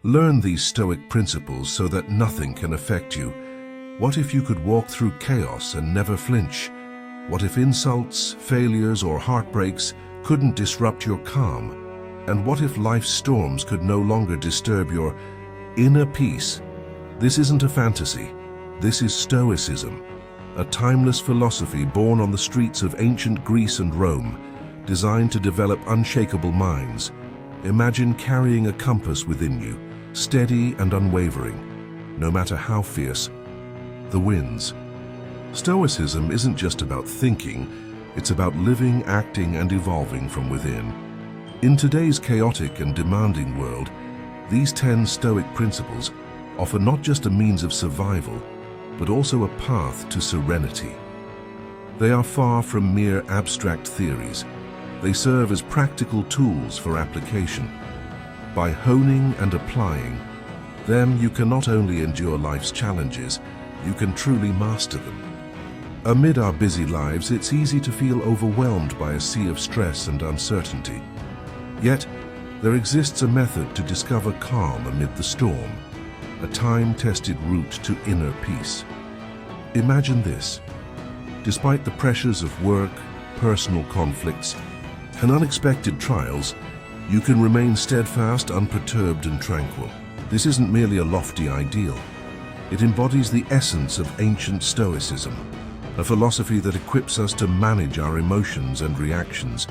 Learn these Stoic principles so that nothing can affect you. What if you could walk through chaos and never flinch? What if insults, failures, or heartbreaks couldn't disrupt your calm? And what if life's storms could no longer disturb your inner peace? This isn't a fantasy. This is Stoicism, a timeless philosophy born on the streets of ancient Greece and Rome, designed to develop unshakable minds. Imagine carrying a compass within you, steady and unwavering, no matter how fierce the winds. Stoicism isn't just about thinking, it's about living, acting, and evolving from within. In today's chaotic and demanding world, these 10 Stoic principles offer not just a means of survival, but also a path to serenity. They are far from mere abstract theories. They serve as practical tools for application. By honing and applying them, you can not only endure life's challenges, you can truly master them. Amid our busy lives, it's easy to feel overwhelmed by a sea of stress and uncertainty. Yet, there exists a method to discover calm amid the storm, a time-tested route to inner peace. Imagine this. Despite the pressures of work, personal conflicts, and unexpected trials, you can remain steadfast, unperturbed, and tranquil. This isn't merely a lofty ideal. It embodies the essence of ancient Stoicism, a philosophy that equips us to manage our emotions and reactions,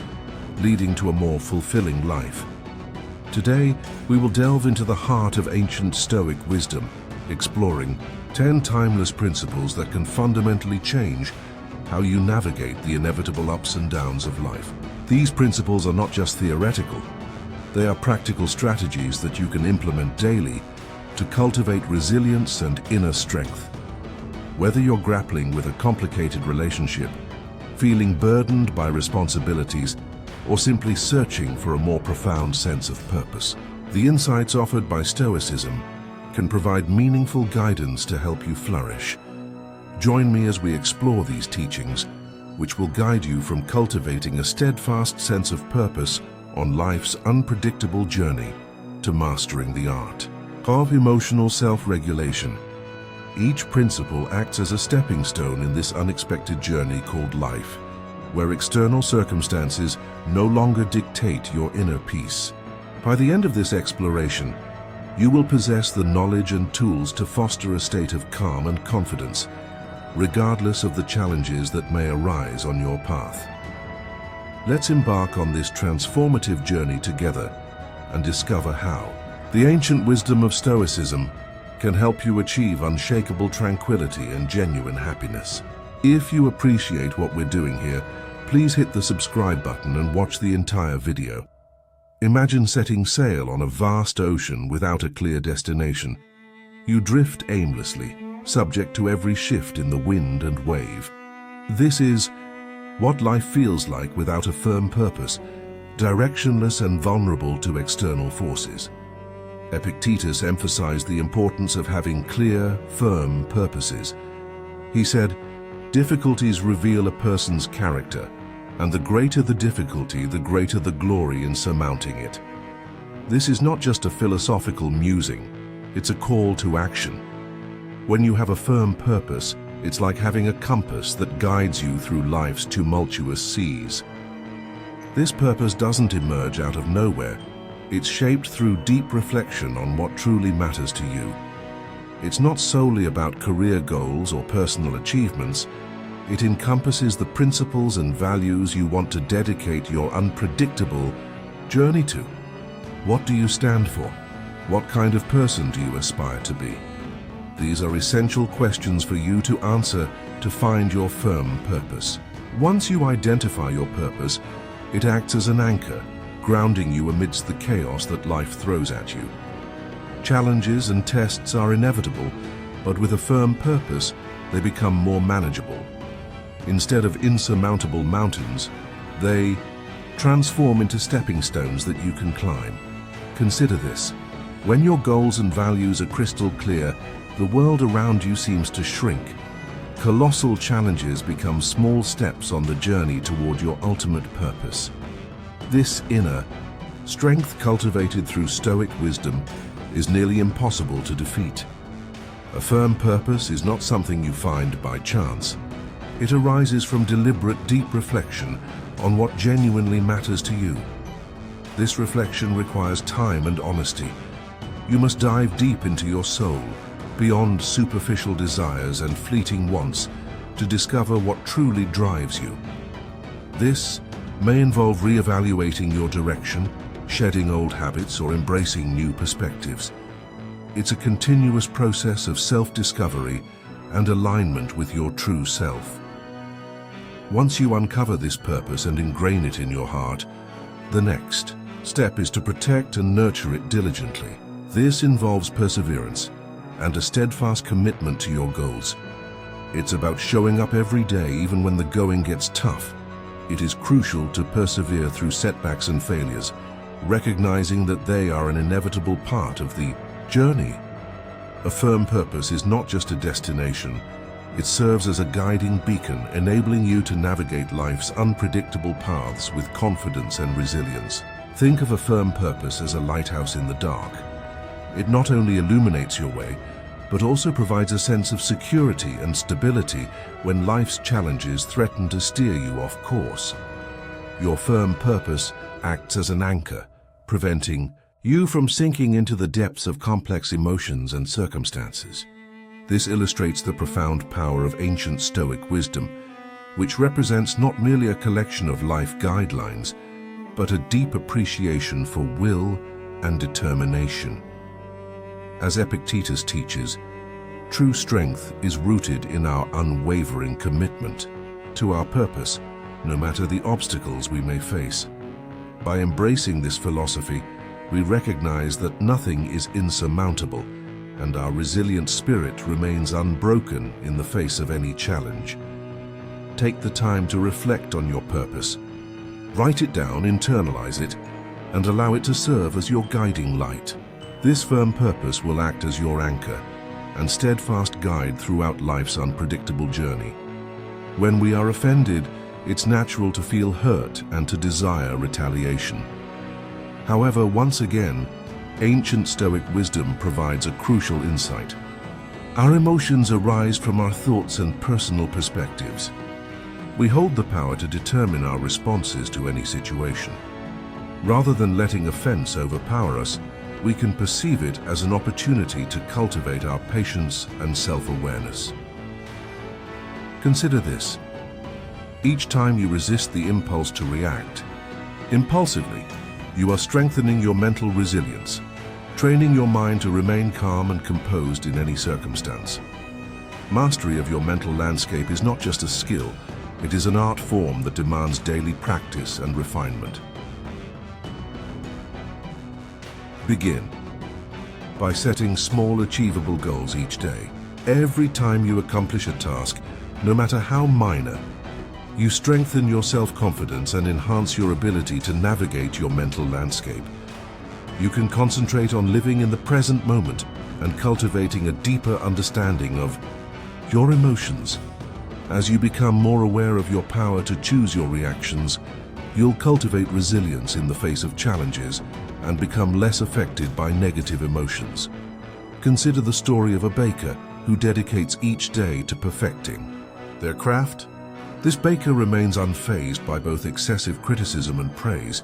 leading to a more fulfilling life. Today, we will delve into the heart of ancient Stoic wisdom, exploring 10 timeless principles that can fundamentally change how you navigate the inevitable ups and downs of life. These principles are not just theoretical. They are practical strategies that you can implement daily to cultivate resilience and inner strength. Whether you're grappling with a complicated relationship, feeling burdened by responsibilities, or simply searching for a more profound sense of purpose, the insights offered by Stoicism can provide meaningful guidance to help you flourish. Join me as we explore these teachings, which will guide you from cultivating a steadfast sense of purpose on life's unpredictable journey to mastering the art of emotional self-regulation. Each principle acts as a stepping stone in this unexpected journey called life, where external circumstances no longer dictate your inner peace. By the end of this exploration, you will possess the knowledge and tools to foster a state of calm and confidence, regardless of the challenges that may arise on your path. Let's embark on this transformative journey together and discover how the ancient wisdom of Stoicism can help you achieve unshakable tranquility and genuine happiness. If you appreciate what we're doing here, please hit the subscribe button and watch the entire video. Imagine setting sail on a vast ocean without a clear destination. You drift aimlessly, subject to every shift in the wind and wave. This is what life feels like without a firm purpose, directionless and vulnerable to external forces. Epictetus emphasized the importance of having clear, firm purposes. He said, "Difficulties reveal a person's character, and the greater the difficulty, the greater the glory in surmounting it." This is not just a philosophical musing, it's a call to action. When you have a firm purpose, it's like having a compass that guides you through life's tumultuous seas. This purpose doesn't emerge out of nowhere. It's shaped through deep reflection on what truly matters to you. It's not solely about career goals or personal achievements. It encompasses the principles and values you want to dedicate your unpredictable journey to. What do you stand for? What kind of person do you aspire to be? These are essential questions for you to answer to find your firm purpose. Once you identify your purpose, it acts as an anchor, grounding you amidst the chaos that life throws at you. Challenges and tests are inevitable, but with a firm purpose, they become more manageable. Instead of insurmountable mountains, they transform into stepping stones that you can climb. Consider this. When your goals and values are crystal clear, the world around you seems to shrink. Colossal challenges become small steps on the journey toward your ultimate purpose. This inner strength, cultivated through Stoic wisdom, is nearly impossible to defeat. A firm purpose is not something you find by chance. It arises from deliberate, deep reflection on what genuinely matters to you. This reflection requires time and honesty. You must dive deep into your soul, beyond superficial desires and fleeting wants, to discover what truly drives you. This may involve re-evaluating your direction, shedding old habits, or embracing new perspectives. It's a continuous process of self-discovery and alignment with your true self. Once you uncover this purpose and ingrain it in your heart, the next step is to protect and nurture it diligently. This involves perseverance and a steadfast commitment to your goals. It's about showing up every day even when the going gets tough. It is crucial to persevere through setbacks and failures, recognizing that they are an inevitable part of the journey. A firm purpose is not just a destination. It serves as a guiding beacon, enabling you to navigate life's unpredictable paths with confidence and resilience. Think of a firm purpose as a lighthouse in the dark. It not only illuminates your way, but also provides a sense of security and stability when life's challenges threaten to steer you off course. Your firm purpose acts as an anchor, preventing you from sinking into the depths of complex emotions and circumstances. This illustrates the profound power of ancient Stoic wisdom, which represents not merely a collection of life guidelines, but a deep appreciation for will and determination. As Epictetus teaches, true strength is rooted in our unwavering commitment to our purpose, no matter the obstacles we may face. By embracing this philosophy, we recognize that nothing is insurmountable, and our resilient spirit remains unbroken in the face of any challenge. Take the time to reflect on your purpose. Write it down, internalize it, and allow it to serve as your guiding light. This firm purpose will act as your anchor and steadfast guide throughout life's unpredictable journey. When we are offended, it's natural to feel hurt and to desire retaliation. However, once again, ancient Stoic wisdom provides a crucial insight. Our emotions arise from our thoughts and personal perspectives. We hold the power to determine our responses to any situation. Rather than letting offense overpower us, we can perceive it as an opportunity to cultivate our patience and self-awareness. Consider this. Each time you resist the impulse to react impulsively, you are strengthening your mental resilience, training your mind to remain calm and composed in any circumstance. Mastery of your mental landscape is not just a skill, it is an art form that demands daily practice and refinement. Begin by setting small, achievable goals each day. Every time you accomplish a task, no matter how minor, you strengthen your self-confidence and enhance your ability to navigate your mental landscape. You can concentrate on living in the present moment and cultivating a deeper understanding of your emotions. As you become more aware of your power to choose your reactions, you'll cultivate resilience in the face of challenges and become less affected by negative emotions. Consider the story of a baker who dedicates each day to perfecting their craft. This baker remains unfazed by both excessive criticism and praise,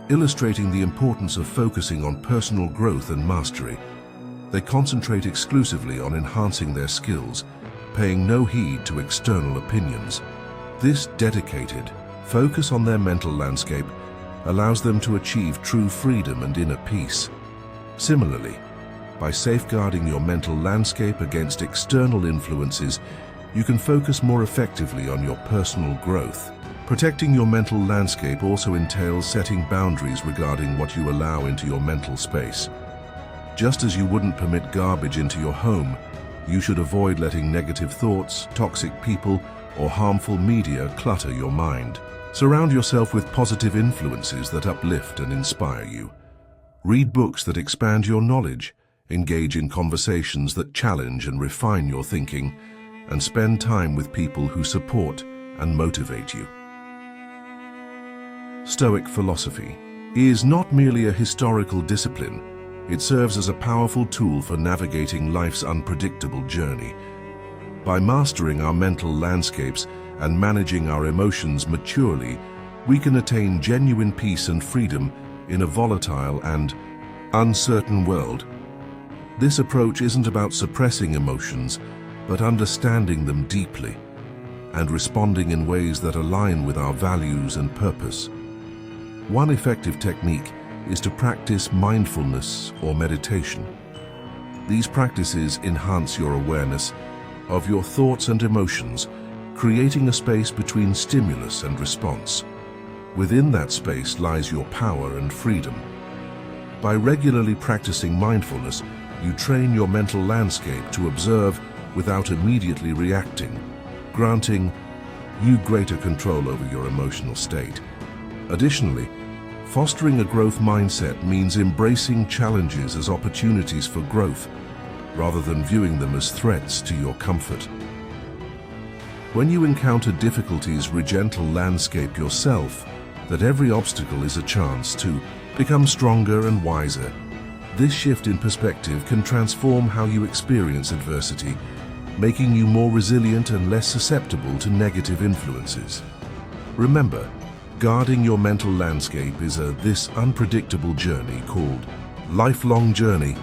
illustrating the importance of focusing on personal growth and mastery. They concentrate exclusively on enhancing their skills, paying no heed to external opinions. This dedicated focus on their mental landscape allows them to achieve true freedom and inner peace. Similarly, by safeguarding your mental landscape against external influences, you can focus more effectively on your personal growth. Protecting your mental landscape also entails setting boundaries regarding what you allow into your mental space. Just as you wouldn't permit garbage into your home, you should avoid letting negative thoughts, toxic people, or harmful media clutter your mind. Surround yourself with positive influences that uplift and inspire you. Read books that expand your knowledge, engage in conversations that challenge and refine your thinking, and spend time with people who support and motivate you. Stoic philosophy is not merely a historical discipline, It serves as a powerful tool for navigating life's unpredictable journey. By mastering our mental landscapes and managing our emotions maturely, we can attain genuine peace and freedom in a volatile and uncertain world. This approach isn't about suppressing emotions, but understanding them deeply and responding in ways that align with our values and purpose. One effective technique is to practice mindfulness or meditation. These practices enhance your awareness of your thoughts and emotions, creating a space between stimulus and response. Within that space lies your power and freedom. By regularly practicing mindfulness, you train your mental landscape to observe without immediately reacting, granting you greater control over your emotional state. Additionally, fostering a growth mindset means embracing challenges as opportunities for growth, rather than viewing them as threats to your comfort. When you encounter difficulties, re-gentle landscape yourself that every obstacle is a chance to become stronger and wiser. This shift in perspective can transform how you experience adversity, making you more resilient and less susceptible to negative influences. Remember, guarding your mental landscape is this unpredictable journey called lifelong journey.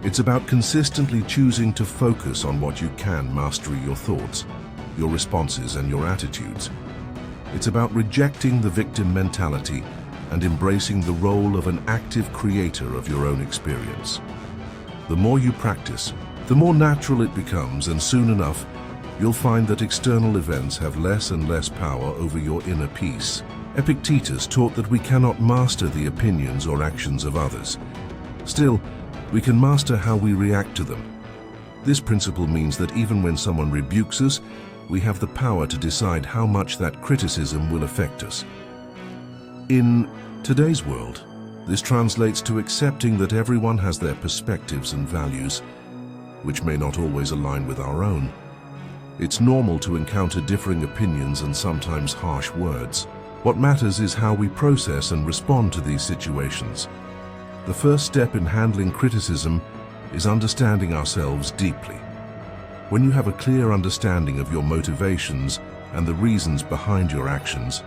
It's about consistently choosing to focus on what you can master: your thoughts, your responses, and your attitudes. It's about rejecting the victim mentality and embracing the role of an active creator of your own experience. The more you practice, the more natural it becomes, and soon enough, you'll find that external events have less and less power over your inner peace. Epictetus taught that we cannot master the opinions or actions of others. Still, we can master how we react to them. This principle means that even when someone rebukes us, we have the power to decide how much that criticism will affect us. In today's world, this translates to accepting that everyone has their perspectives and values, which may not always align with our own. It's normal to encounter differing opinions and sometimes harsh words. What matters is how we process and respond to these situations. The first step in handling criticism is understanding ourselves deeply. When you have a clear understanding of your motivations and the reasons behind your actions,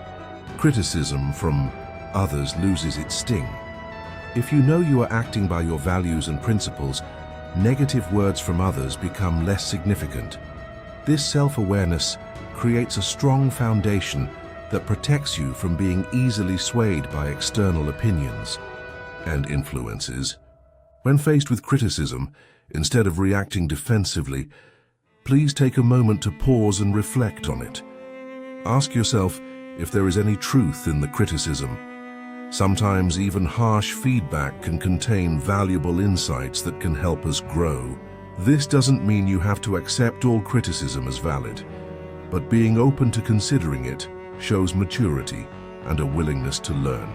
criticism from others loses its sting. If you know you are acting by your values and principles, negative words from others become less significant. This self-awareness creates a strong foundation that protects you from being easily swayed by external opinions and influences. When faced with criticism, instead of reacting defensively, please take a moment to pause and reflect on it. Ask yourself if there is any truth in the criticism. Sometimes even harsh feedback can contain valuable insights that can help us grow. This doesn't mean you have to accept all criticism as valid, but being open to considering it shows maturity and a willingness to learn.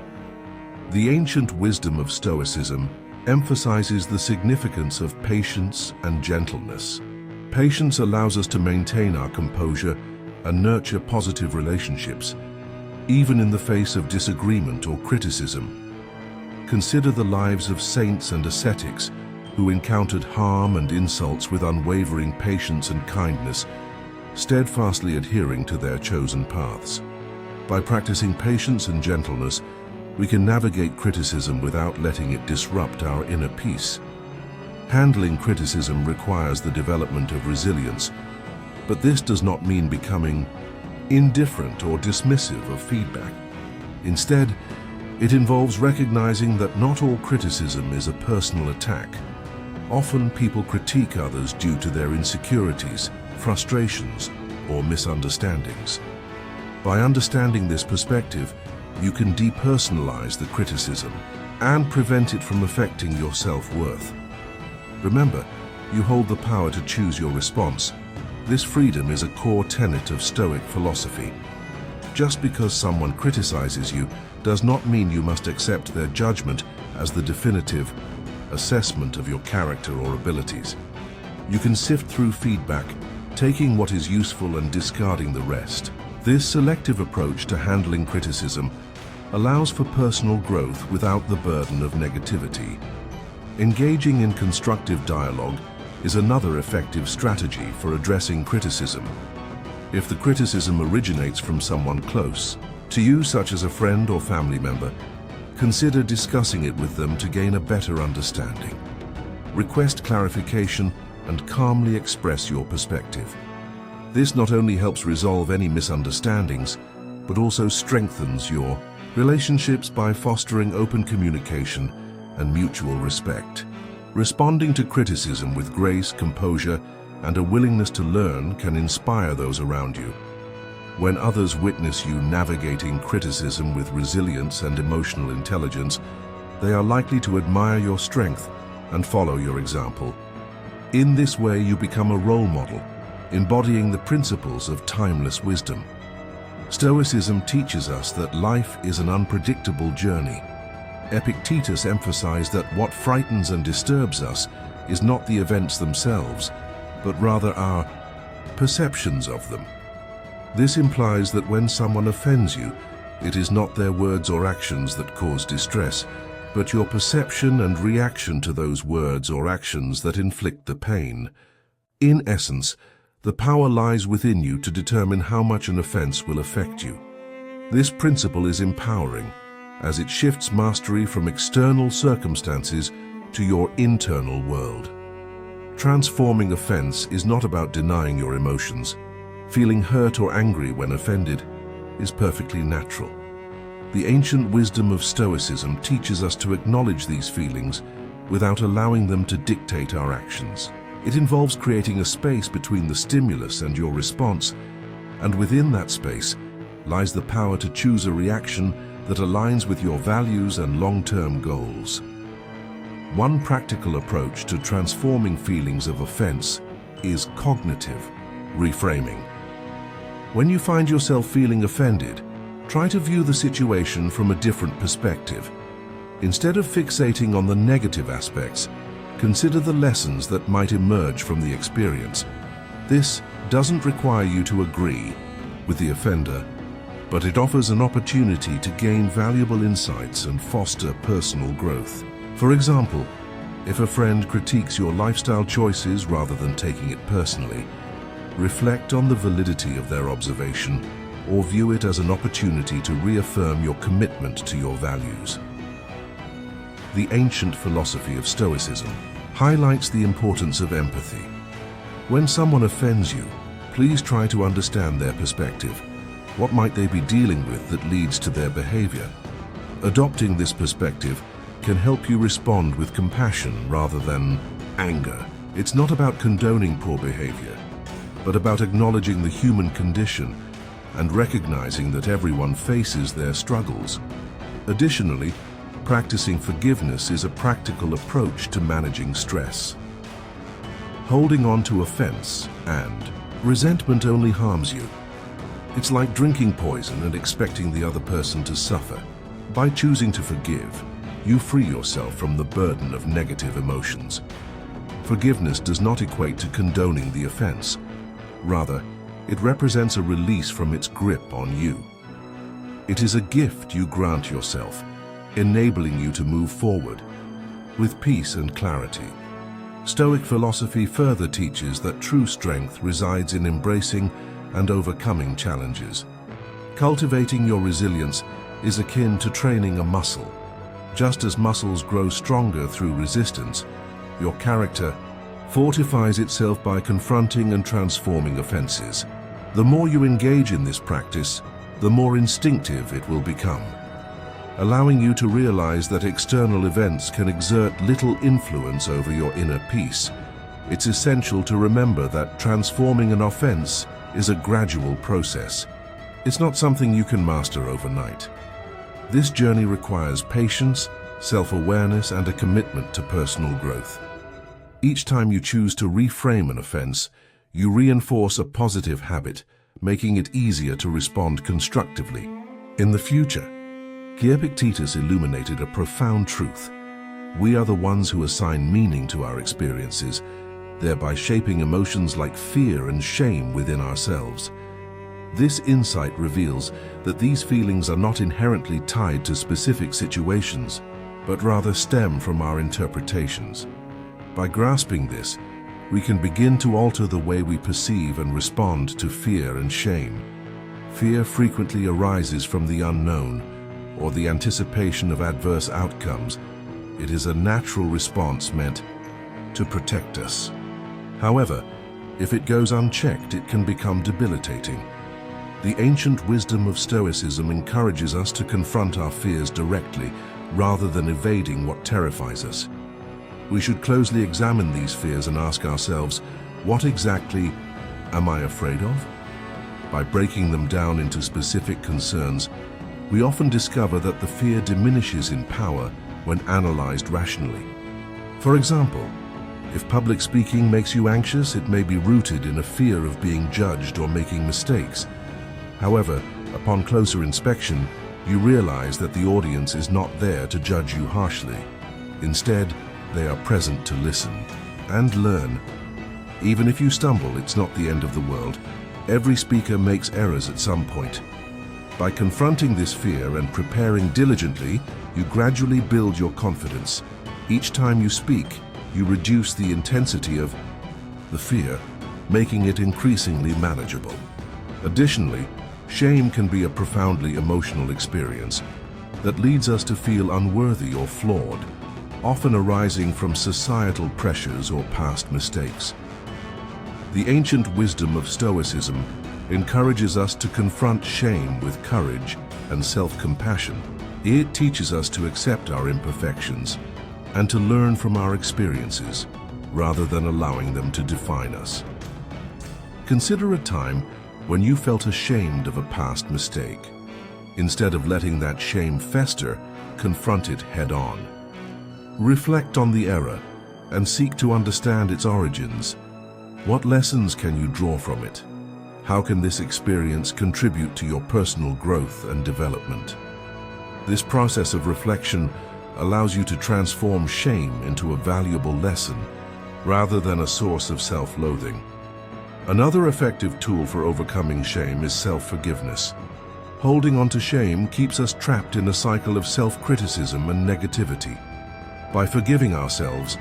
The ancient wisdom of Stoicism emphasizes the significance of patience and gentleness. Patience allows us to maintain our composure and nurture positive relationships, even in the face of disagreement or criticism. Consider the lives of saints and ascetics who encountered harm and insults with unwavering patience and kindness, steadfastly adhering to their chosen paths. By practicing patience and gentleness, we can navigate criticism without letting it disrupt our inner peace. Handling criticism requires the development of resilience, but this does not mean becoming indifferent or dismissive of feedback. Instead, it involves recognizing that not all criticism is a personal attack. Often people critique others due to their insecurities, frustrations, or misunderstandings. By understanding this perspective, you can depersonalize the criticism and prevent it from affecting your self-worth. Remember, you hold the power to choose your response. This freedom is a core tenet of Stoic philosophy. Just because someone criticizes you does not mean you must accept their judgment as the definitive assessment of your character or abilities. You can sift through feedback, taking what is useful and discarding the rest. This selective approach to handling criticism allows for personal growth without the burden of negativity. Engaging in constructive dialogue is another effective strategy for addressing criticism. If the criticism originates from someone close to you, such as a friend or family member, consider discussing it with them to gain a better understanding. Request clarification and calmly express your perspective. This not only helps resolve any misunderstandings, but also strengthens your relationships by fostering open communication and mutual respect. Responding to criticism with grace, composure, and a willingness to learn can inspire those around you. When others witness you navigating criticism with resilience and emotional intelligence, they are likely to admire your strength and follow your example. In this way, you become a role model, embodying the principles of timeless wisdom. Stoicism teaches us that life is an unpredictable journey. Epictetus emphasized that what frightens and disturbs us is not the events themselves, but rather our perceptions of them. This implies that when someone offends you, it is not their words or actions that cause distress, but your perception and reaction to those words or actions that inflict the pain. In essence, the power lies within you to determine how much an offense will affect you. This principle is empowering, as it shifts mastery from external circumstances to your internal world. Transforming offense is not about denying your emotions. Feeling hurt or angry when offended is perfectly natural. The ancient wisdom of Stoicism teaches us to acknowledge these feelings without allowing them to dictate our actions. It involves creating a space between the stimulus and your response, and within that space lies the power to choose a reaction that aligns with your values and long-term goals. One practical approach to transforming feelings of offense is cognitive reframing. When you find yourself feeling offended, try to view the situation from a different perspective. Instead of fixating on the negative aspects, consider the lessons that might emerge from the experience. This doesn't require you to agree with the offender, but it offers an opportunity to gain valuable insights and foster personal growth. For example, if a friend critiques your lifestyle choices rather than taking it personally, reflect on the validity of their observation or view it as an opportunity to reaffirm your commitment to your values. The ancient philosophy of Stoicism highlights the importance of empathy. When someone offends you, please try to understand their perspective. What might they be dealing with that leads to their behavior? Adopting this perspective can help you respond with compassion rather than anger. It's not about condoning poor behavior, but about acknowledging the human condition and recognizing that everyone faces their struggles. Additionally, practicing forgiveness is a practical approach to managing stress. Holding on to offense and resentment only harms you. It's like drinking poison and expecting the other person to suffer. By choosing to forgive, you free yourself from the burden of negative emotions. Forgiveness does not equate to condoning the offense. Rather, it represents a release from its grip on you. It is a gift you grant yourself, enabling you to move forward with peace and clarity. Stoic philosophy further teaches that true strength resides in embracing and overcoming challenges. Cultivating your resilience is akin to training a muscle. Just as muscles grow stronger through resistance, your character fortifies itself by confronting and transforming offenses. The more you engage in this practice, the more instinctive it will become, allowing you to realize that external events can exert little influence over your inner peace. It's essential to remember that transforming an offense is a gradual process. It's not something you can master overnight. This journey requires patience, self-awareness, and a commitment to personal growth. Each time you choose to reframe an offense, you reinforce a positive habit, making it easier to respond constructively. In the future, Epictetus illuminated a profound truth. We are the ones who assign meaning to our experiences, thereby shaping emotions like fear and shame within ourselves. This insight reveals that these feelings are not inherently tied to specific situations. but rather stem from our interpretations. By grasping this, we can begin to alter the way we perceive and respond to fear and shame. Fear frequently arises from the unknown or the anticipation of adverse outcomes. It is a natural response meant to protect us. However, if it goes unchecked, it can become debilitating. The ancient wisdom of Stoicism encourages us to confront our fears directly, rather than evading what terrifies us. We should closely examine these fears and ask ourselves, what exactly am I afraid of? By breaking them down into specific concerns, we often discover that the fear diminishes in power when analyzed rationally. For example, if public speaking makes you anxious, it may be rooted in a fear of being judged or making mistakes. However, upon closer inspection, you realize that the audience is not there to judge you harshly. Instead, they are present to listen and learn. Even if you stumble, it's not the end of the world. Every speaker makes errors at some point. By confronting this fear and preparing diligently, you gradually build your confidence. Each time you speak, you reduce the intensity of the fear, making it increasingly manageable. Additionally, shame can be a profoundly emotional experience that leads us to feel unworthy or flawed, often arising from societal pressures or past mistakes. The ancient wisdom of Stoicism encourages us to confront shame with courage and self-compassion. It teaches us to accept our imperfections and to learn from our experiences, rather than allowing them to define us. Consider a time when you felt ashamed of a past mistake. Instead of letting that shame fester, confront it head-on. Reflect on the error and seek to understand its origins. What lessons can you draw from it? How can this experience contribute to your personal growth and development? This process of reflection allows you to transform shame into a valuable lesson, rather than a source of self-loathing. Another effective tool for overcoming shame is self-forgiveness. Holding on to shame keeps us trapped in a cycle of self-criticism and negativity. By forgiving ourselves,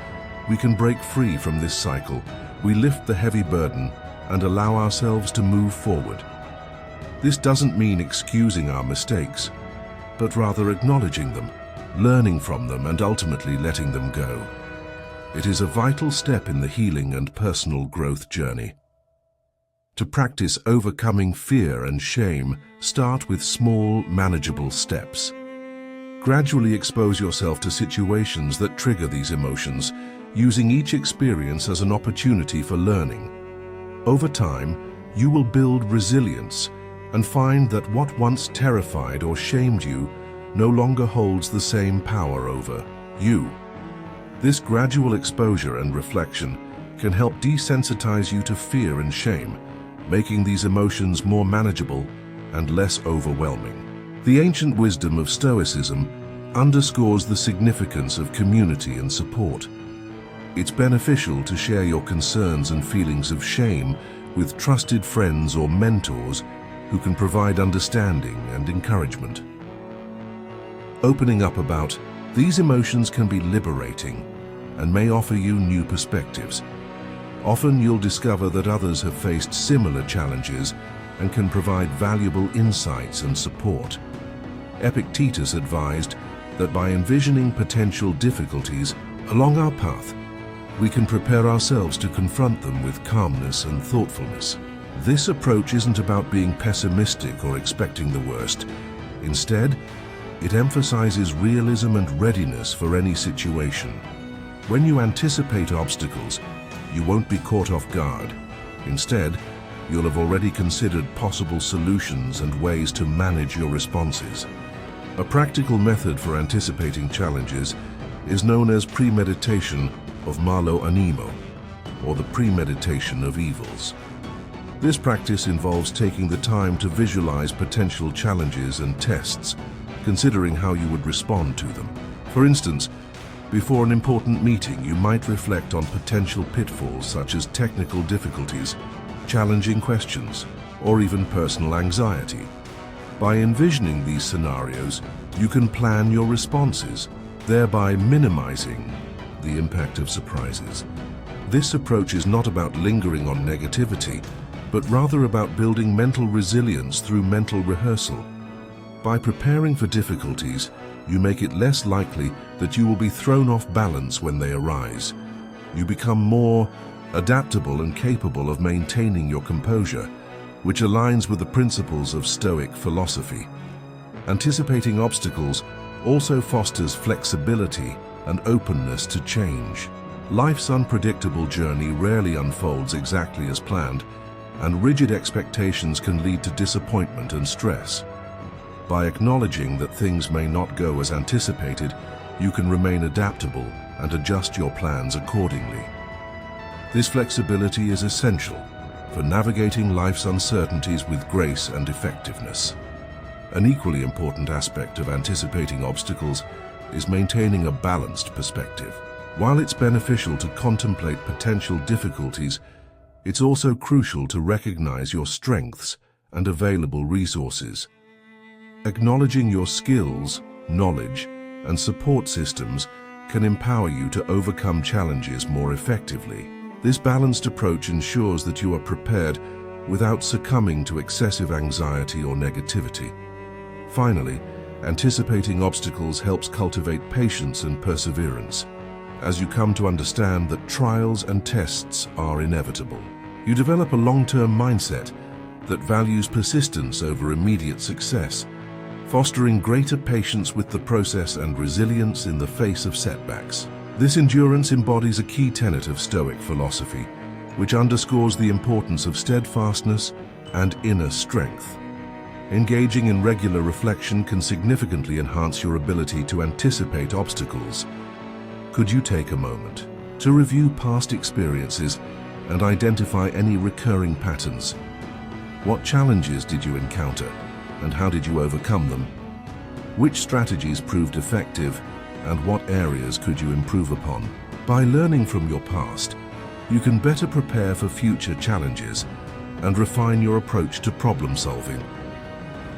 we can break free from this cycle. We lift the heavy burden and allow ourselves to move forward. This doesn't mean excusing our mistakes, but rather acknowledging them, learning from them, and ultimately letting them go. It is a vital step in the healing and personal growth journey. To practice overcoming fear and shame, start with small, manageable steps. Gradually expose yourself to situations that trigger these emotions, using each experience as an opportunity for learning. Over time, you will build resilience and find that what once terrified or shamed you no longer holds the same power over you. This gradual exposure and reflection can help desensitize you to fear and shame, making these emotions more manageable and less overwhelming. The ancient wisdom of Stoicism underscores the significance of community and support. It's beneficial to share your concerns and feelings of shame with trusted friends or mentors who can provide understanding and encouragement. Opening up about these emotions can be liberating and may offer you new perspectives. Often you'll discover that others have faced similar challenges and can provide valuable insights and support. Epictetus advised that by envisioning potential difficulties along our path, we can prepare ourselves to confront them with calmness and thoughtfulness. This approach isn't about being pessimistic or expecting the worst. Instead, it emphasizes realism and readiness for any situation. When you anticipate obstacles, you won't be caught off guard. Instead, you'll have already considered possible solutions and ways to manage your responses. A practical method for anticipating challenges is known as premeditation of malo animo, or the premeditation of evils. This practice involves taking the time to visualize potential challenges and tests, considering how you would respond to them. For instance, before an important meeting, you might reflect on potential pitfalls such as technical difficulties, challenging questions, or even personal anxiety. By envisioning these scenarios, you can plan your responses, thereby minimizing the impact of surprises. This approach is not about lingering on negativity, but rather about building mental resilience through mental rehearsal. By preparing for difficulties, you make it less likely that you will be thrown off balance when they arise. You become more adaptable and capable of maintaining your composure, which aligns with the principles of Stoic philosophy. Anticipating obstacles also fosters flexibility and openness to change. Life's unpredictable journey rarely unfolds exactly as planned, and rigid expectations can lead to disappointment and stress. By acknowledging that things may not go as anticipated, you can remain adaptable and adjust your plans accordingly. This flexibility is essential for navigating life's uncertainties with grace and effectiveness. An equally important aspect of anticipating obstacles is maintaining a balanced perspective. While it's beneficial to contemplate potential difficulties, it's also crucial to recognize your strengths and available resources. Acknowledging your skills, knowledge, and support systems can empower you to overcome challenges more effectively. This balanced approach ensures that you are prepared without succumbing to excessive anxiety or negativity. Finally, anticipating obstacles helps cultivate patience and perseverance, as you come to understand that trials and tests are inevitable. You develop a long-term mindset that values persistence over immediate success, fostering greater patience with the process and resilience in the face of setbacks. This endurance embodies a key tenet of Stoic philosophy, which underscores the importance of steadfastness and inner strength. Engaging in regular reflection can significantly enhance your ability to anticipate obstacles. Could you take a moment to review past experiences and identify any recurring patterns? What challenges did you encounter, and how did you overcome them? Which strategies proved effective, and what areas could you improve upon? By learning from your past, you can better prepare for future challenges and refine your approach to problem solving.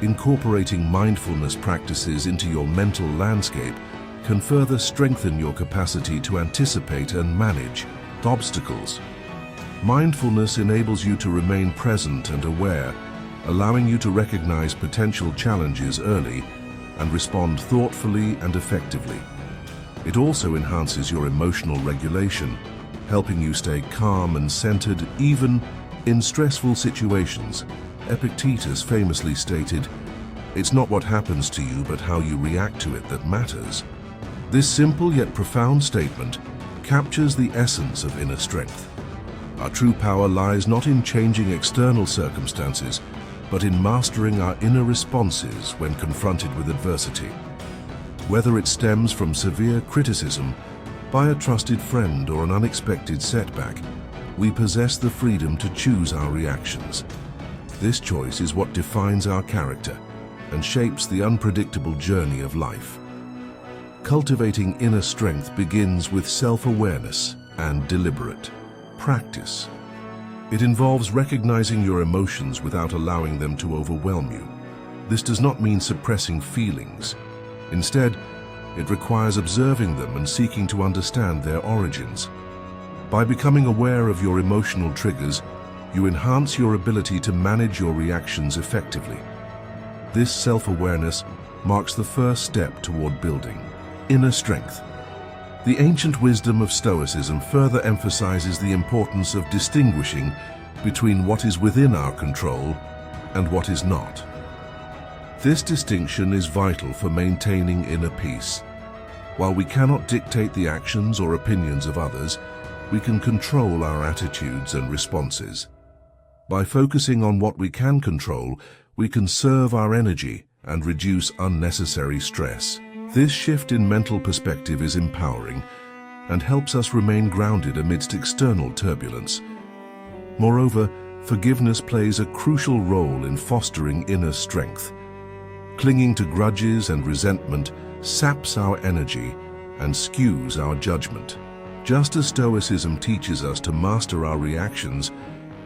Incorporating mindfulness practices into your mental landscape can further strengthen your capacity to anticipate and manage obstacles. Mindfulness enables you to remain present and aware, allowing you to recognize potential challenges early and respond thoughtfully and effectively. It also enhances your emotional regulation, helping you stay calm and centered even in stressful situations. Epictetus famously stated, "It's not what happens to you, but how you react to it that matters." This simple yet profound statement captures the essence of inner strength. Our true power lies not in changing external circumstances, but in mastering our inner responses when confronted with adversity. Whether it stems from severe criticism by a trusted friend or an unexpected setback, we possess the freedom to choose our reactions. This choice is what defines our character and shapes the unpredictable journey of life. Cultivating inner strength begins with self-awareness and deliberate practice. It involves recognizing your emotions without allowing them to overwhelm you. This does not mean suppressing feelings. Instead, it requires observing them and seeking to understand their origins. By becoming aware of your emotional triggers, you enhance your ability to manage your reactions effectively. This self-awareness marks the first step toward building inner strength. The ancient wisdom of Stoicism further emphasizes the importance of distinguishing between what is within our control and what is not. This distinction is vital for maintaining inner peace. While we cannot dictate the actions or opinions of others, we can control our attitudes and responses. By focusing on what we can control, we conserve our energy and reduce unnecessary stress. This shift in mental perspective is empowering and helps us remain grounded amidst external turbulence. Moreover, forgiveness plays a crucial role in fostering inner strength. Clinging to grudges and resentment saps our energy and skews our judgment. Just as Stoicism teaches us to master our reactions,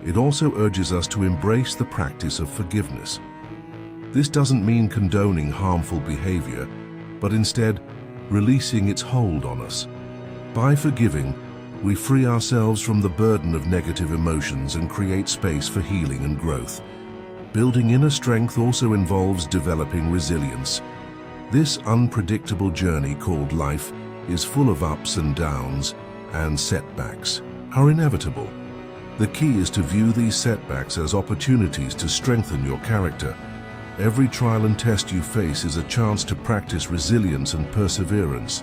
it also urges us to embrace the practice of forgiveness. This doesn't mean condoning harmful behavior, but instead releasing its hold on us. By forgiving, we free ourselves from the burden of negative emotions and create space for healing and growth. Building inner strength also involves developing resilience. This unpredictable journey called life is full of ups and downs, and setbacks are inevitable. The key is to view these setbacks as opportunities to strengthen your character. Every trial and test you face is a chance to practice resilience and perseverance.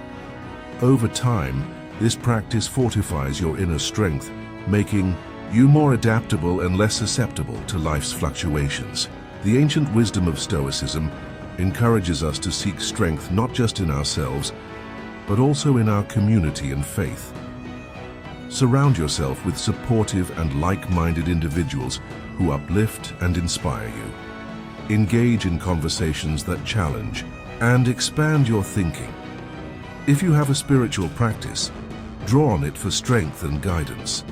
Over time, this practice fortifies your inner strength, making you more adaptable and less susceptible to life's fluctuations. The ancient wisdom of Stoicism encourages us to seek strength not just in ourselves, but also in our community and faith. Surround yourself with supportive and like-minded individuals who uplift and inspire you. Engage in conversations that challenge and expand your thinking. If you have a spiritual practice, draw on it for strength and guidance.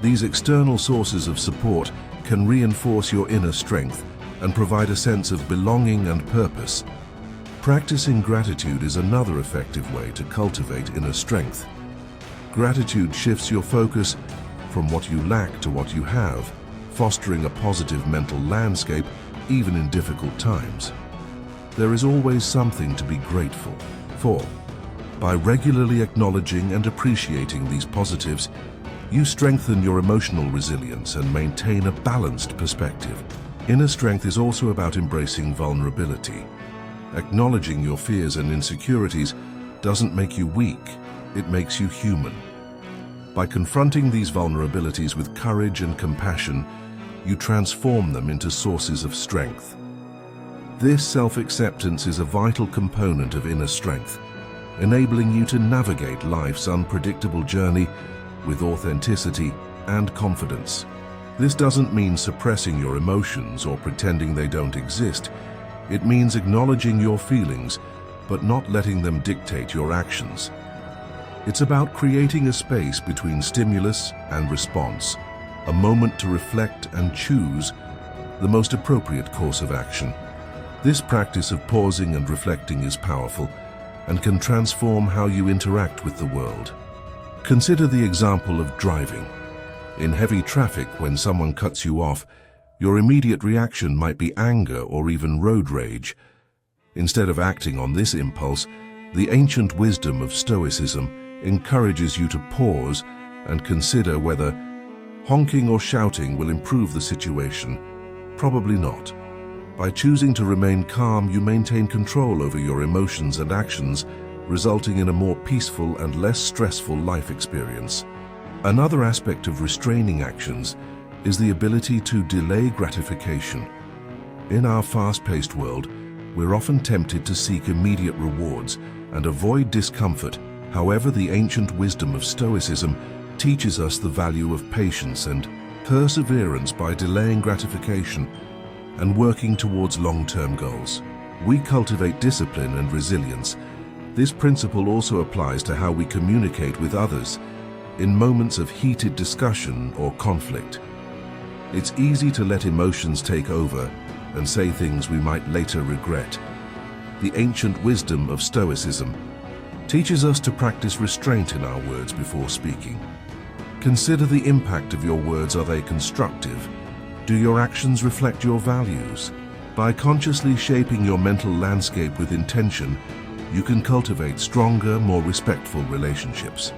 These external sources of support can reinforce your inner strength and provide a sense of belonging and purpose. Practicing gratitude is another effective way to cultivate inner strength. Gratitude shifts your focus from what you lack to what you have, fostering a positive mental landscape even in difficult times. There is always something to be grateful for. By regularly acknowledging and appreciating these positives, you strengthen your emotional resilience and maintain a balanced perspective. Inner strength is also about embracing vulnerability. Acknowledging your fears and insecurities doesn't make you weak, it makes you human. By confronting these vulnerabilities with courage and compassion, you transform them into sources of strength. This self-acceptance is a vital component of inner strength, enabling you to navigate life's unpredictable journey with authenticity and confidence. This doesn't mean suppressing your emotions or pretending they don't exist. It means acknowledging your feelings, but not letting them dictate your actions. It's about creating a space between stimulus and response, a moment to reflect and choose the most appropriate course of action. This practice of pausing and reflecting is powerful and can transform how you interact with the world. Consider the example of driving. In heavy traffic, when someone cuts you off, your immediate reaction might be anger or even road rage. Instead of acting on this impulse, the ancient wisdom of Stoicism encourages you to pause and consider whether honking or shouting will improve the situation. Probably not. By choosing to remain calm, you maintain control over your emotions and actions, resulting in a more peaceful and less stressful life experience. Another aspect of restraining actions is the ability to delay gratification. In our fast-paced world, we're often tempted to seek immediate rewards and avoid discomfort. However, the ancient wisdom of Stoicism teaches us the value of patience and perseverance by delaying gratification and working towards long-term goals. We cultivate discipline and resilience. This principle also applies to how we communicate with others in moments of heated discussion or conflict. It's easy to let emotions take over and say things we might later regret. The ancient wisdom of Stoicism teaches us to practice restraint in our words before speaking. Consider the impact of your words. Are they constructive? Do your actions reflect your values? By consciously shaping your mental landscape with intention, you can cultivate stronger, more respectful relationships.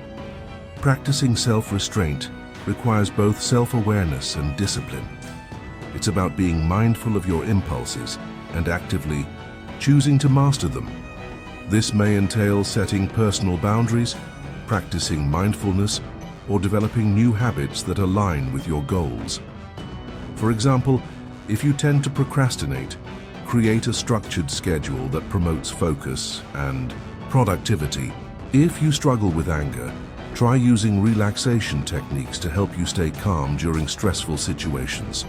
Practicing self-restraint requires both self-awareness and discipline. It's about being mindful of your impulses and actively choosing to master them. This may entail setting personal boundaries, practicing mindfulness, or developing new habits that align with your goals. For example, if you tend to procrastinate, create a structured schedule that promotes focus and productivity. If you struggle with anger, try using relaxation techniques to help you stay calm during stressful situations.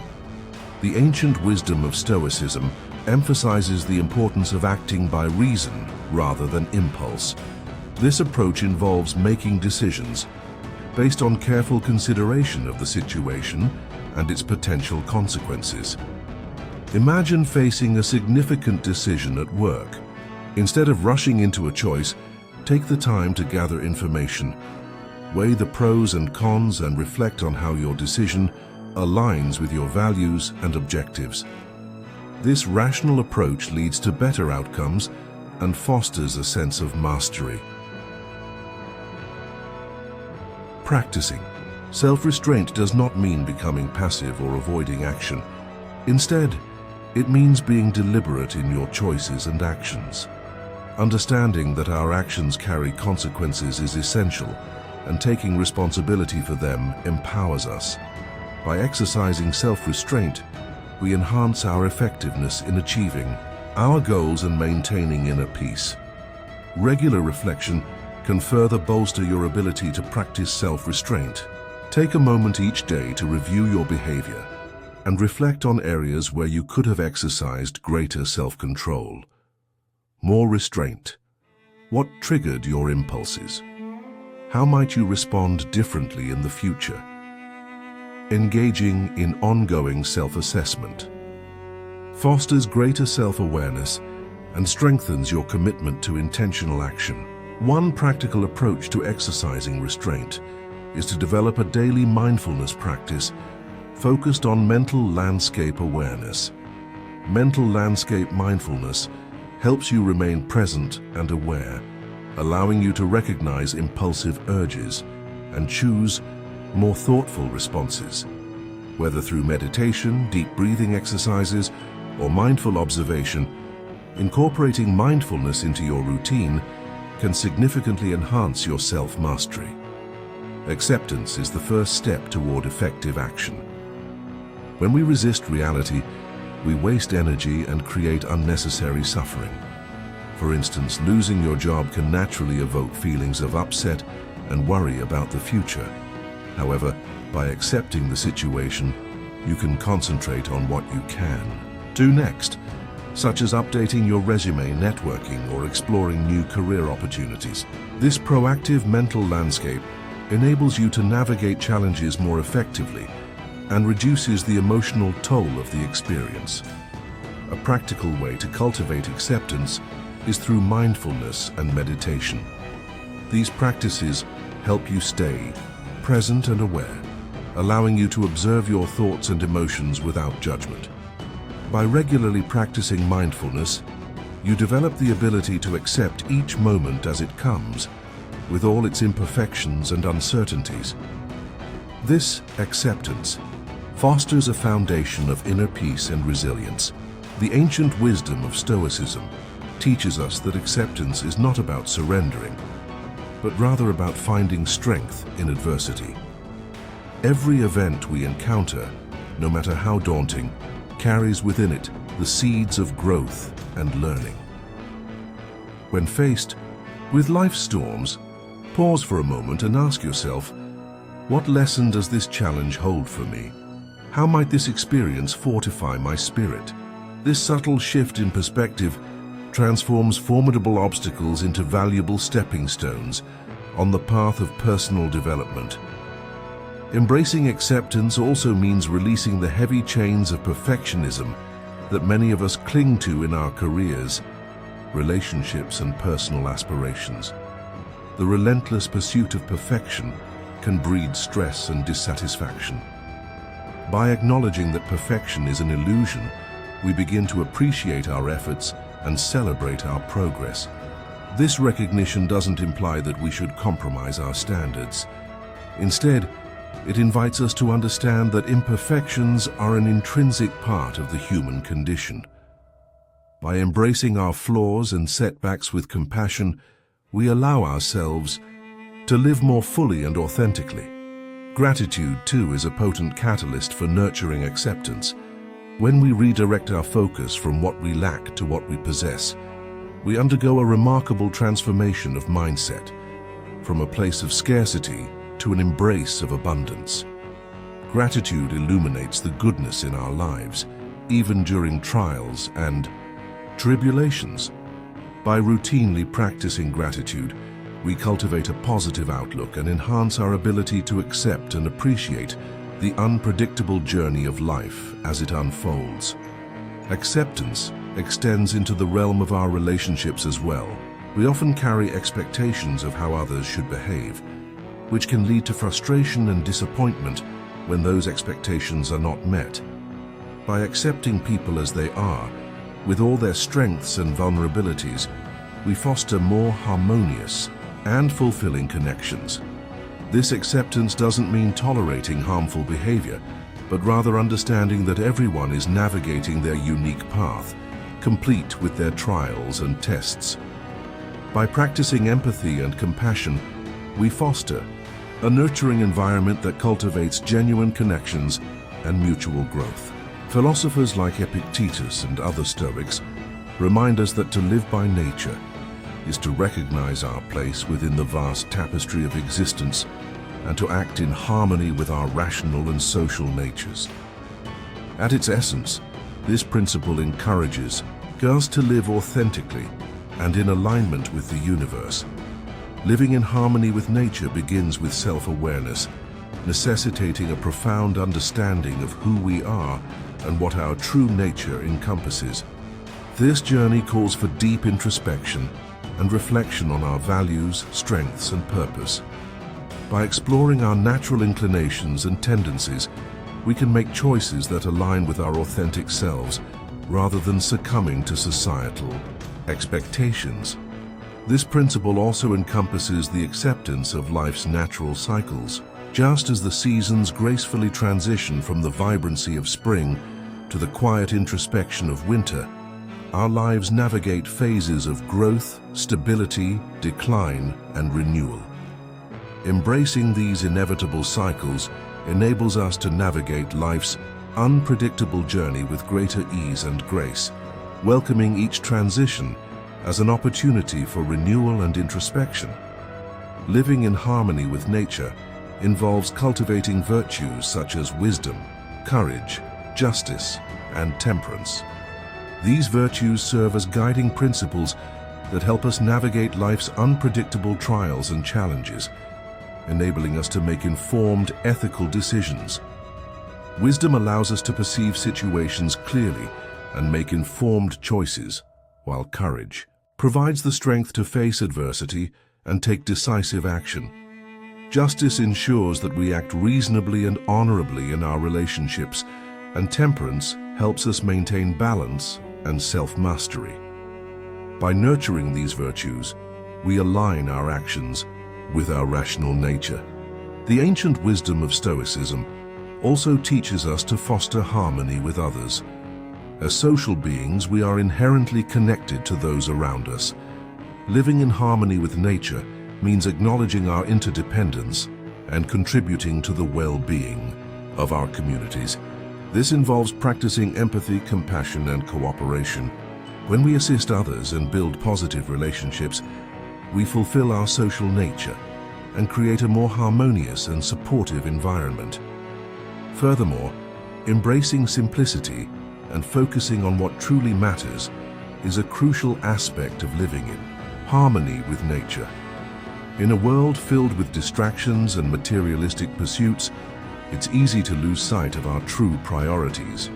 The ancient wisdom of Stoicism emphasizes the importance of acting by reason rather than impulse. This approach involves making decisions based on careful consideration of the situation and its potential consequences. Imagine facing a significant decision at work. Instead of rushing into a choice, Take the time to gather information, weigh the pros and cons, and reflect on how your decision aligns with your values and objectives. This rational approach leads to better outcomes and fosters a sense of mastery. Practicing self-restraint does not mean becoming passive or avoiding action. Instead, it means being deliberate in your choices and actions. Understanding that our actions carry consequences is essential, and taking responsibility for them empowers us. By exercising self-restraint, we enhance our effectiveness in achieving our goals and maintaining inner peace. Regular reflection can further bolster your ability to practice self-restraint. Take a moment each day to review your behavior and reflect on areas where you could have exercised greater self-control. More restraint. What triggered your impulses? How might you respond differently in the future? Engaging in ongoing self-assessment fosters greater self-awareness and strengthens your commitment to intentional action. One practical approach to exercising restraint is to develop a daily mindfulness practice focused on mental landscape awareness. Mental landscape mindfulness helps you remain present and aware, allowing you to recognize impulsive urges and choose more thoughtful responses. Whether through meditation, deep breathing exercises, or mindful observation, incorporating mindfulness into your routine can significantly enhance your self-mastery. Acceptance is the first step toward effective action. When we resist reality, we waste energy and create unnecessary suffering. For instance, losing your job can naturally evoke feelings of upset and worry about the future. However, by accepting the situation, you can concentrate on what you can do next, such as updating your resume, networking, or exploring new career opportunities. This proactive mental landscape enables you to navigate challenges more effectively and reduces the emotional toll of the experience. A practical way to cultivate acceptance is through mindfulness and meditation. These practices help you stay present and aware, allowing you to observe your thoughts and emotions without judgment. By regularly practicing mindfulness, you develop the ability to accept each moment as it comes, with all its imperfections and uncertainties. This acceptance fosters a foundation of inner peace and resilience. The ancient wisdom of Stoicism teaches us that acceptance is not about surrendering, but rather about finding strength in adversity. Every event we encounter, no matter how daunting, carries within it the seeds of growth and learning. When faced with life's storms, pause for a moment and ask yourself, what lesson does this challenge hold for me? How might this experience fortify my spirit? This subtle shift in perspective transforms formidable obstacles into valuable stepping stones on the path of personal development. Embracing acceptance also means releasing the heavy chains of perfectionism that many of us cling to in our careers, relationships, and personal aspirations. The relentless pursuit of perfection can breed stress and dissatisfaction. By acknowledging that perfection is an illusion, we begin to appreciate our efforts and celebrate our progress. This recognition doesn't imply that we should compromise our standards. Instead, it invites us to understand that imperfections are an intrinsic part of the human condition. By embracing our flaws and setbacks with compassion, we allow ourselves to live more fully and authentically. Gratitude, too, is a potent catalyst for nurturing acceptance. When we redirect our focus from what we lack to what we possess, we undergo a remarkable transformation of mindset, from a place of scarcity to an embrace of abundance. Gratitude illuminates the goodness in our lives, even during trials and tribulations. By routinely practicing gratitude, we cultivate a positive outlook and enhance our ability to accept and appreciate the unpredictable journey of life as it unfolds. Acceptance extends into the realm of our relationships as well. We often carry expectations of how others should behave, which can lead to frustration and disappointment when those expectations are not met. By accepting people as they are, with all their strengths and vulnerabilities, we foster more harmonious and fulfilling connections. This acceptance doesn't mean tolerating harmful behavior, but rather understanding that everyone is navigating their unique path, complete with their trials and tests. By practicing empathy and compassion, we foster a nurturing environment that cultivates genuine connections and mutual growth. Philosophers like Epictetus and other Stoics remind us that to live by nature is to recognize our place within the vast tapestry of existence and to act in harmony with our rational and social natures. At its essence, this principle encourages us to live authentically and in alignment with the universe. Living in harmony with nature begins with self-awareness, necessitating a profound understanding of who we are and what our true nature encompasses. This journey calls for deep introspection and reflection on our values, strengths, and purpose. By exploring our natural inclinations and tendencies, we can make choices that align with our authentic selves rather than succumbing to societal expectations. This principle also encompasses the acceptance of life's natural cycles. Just as the seasons gracefully transition from the vibrancy of spring to the quiet introspection of winter, our lives navigate phases of growth, stability, decline, and renewal. Embracing these inevitable cycles enables us to navigate life's unpredictable journey with greater ease and grace, welcoming each transition as an opportunity for renewal and introspection. Living in harmony with nature involves cultivating virtues such as wisdom, courage, justice, and temperance. These virtues serve as guiding principles that help us navigate life's unpredictable trials and challenges, enabling us to make informed, ethical decisions. Wisdom allows us to perceive situations clearly and make informed choices, while courage provides the strength to face adversity and take decisive action. Justice ensures that we act reasonably and honorably in our relationships, and temperance helps us maintain balance and self-mastery. By nurturing these virtues, we align our actions with our rational nature. The ancient wisdom of Stoicism also teaches us to foster harmony with others. As social beings, we are inherently connected to those around us. Living in harmony with nature means acknowledging our interdependence and contributing to the well-being of our communities. This involves practicing empathy, compassion, and cooperation. When we assist others and build positive relationships, we fulfill our social nature and create a more harmonious and supportive environment. Furthermore, embracing simplicity and focusing on what truly matters is a crucial aspect of living in harmony with nature. In a world filled with distractions and materialistic pursuits, it's easy to lose sight of our true priorities.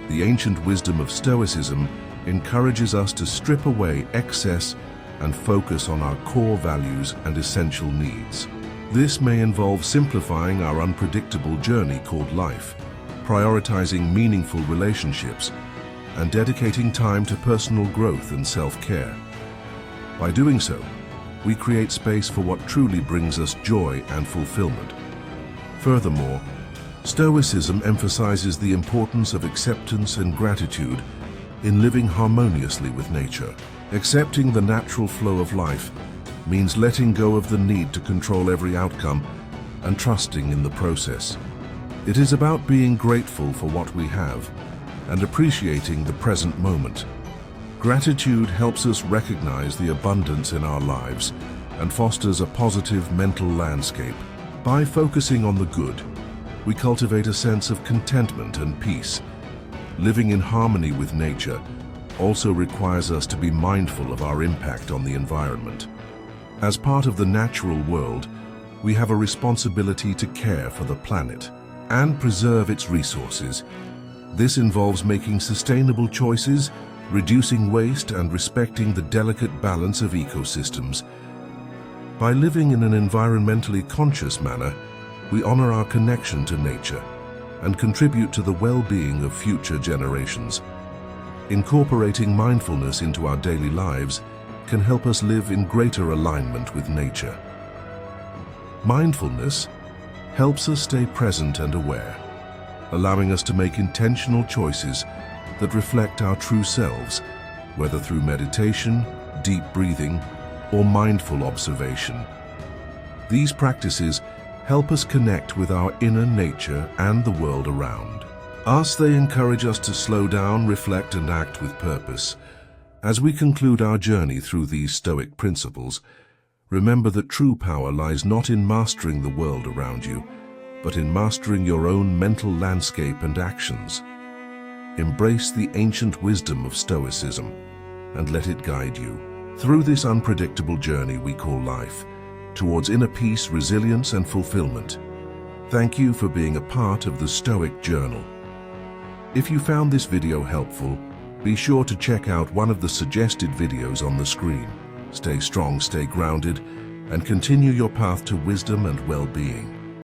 The ancient wisdom of Stoicism encourages us to strip away excess and focus on our core values and essential needs. This may involve simplifying our unpredictable journey called life, prioritizing meaningful relationships, and dedicating time to personal growth and self-care. By doing so, we create space for what truly brings us joy and fulfillment. Furthermore, Stoicism emphasizes the importance of acceptance and gratitude in living harmoniously with nature. Accepting the natural flow of life means letting go of the need to control every outcome and trusting in the process. It is about being grateful for what we have and appreciating the present moment. Gratitude helps us recognize the abundance in our lives and fosters a positive mental landscape. By focusing on the good, we cultivate a sense of contentment and peace. Living in harmony with nature also requires us to be mindful of our impact on the environment. As part of the natural world, we have a responsibility to care for the planet and preserve its resources. This involves making sustainable choices reducing waste and respecting the delicate balance of ecosystems. By living in an environmentally conscious manner, we honor our connection to nature and contribute to the well-being of future generations. Incorporating mindfulness into our daily lives can help us live in greater alignment with nature. Mindfulness helps us stay present and aware, allowing us to make intentional choices that reflect our true selves, whether through meditation, deep breathing, or mindful observation. These practices help us connect with our inner nature and the world around us. They encourage us to slow down, reflect, and act with purpose. As we conclude our journey through these Stoic principles, remember that true power lies not in mastering the world around you, but in mastering your own mental landscape and actions. Embrace the ancient wisdom of Stoicism and let it guide you through this unpredictable journey we call life, towards inner peace, resilience, and fulfillment. Thank you for being a part of the Stoic Journal. If you found this video helpful, be sure to check out one of the suggested videos on the screen. Stay strong, stay grounded, and continue your path to wisdom and well-being.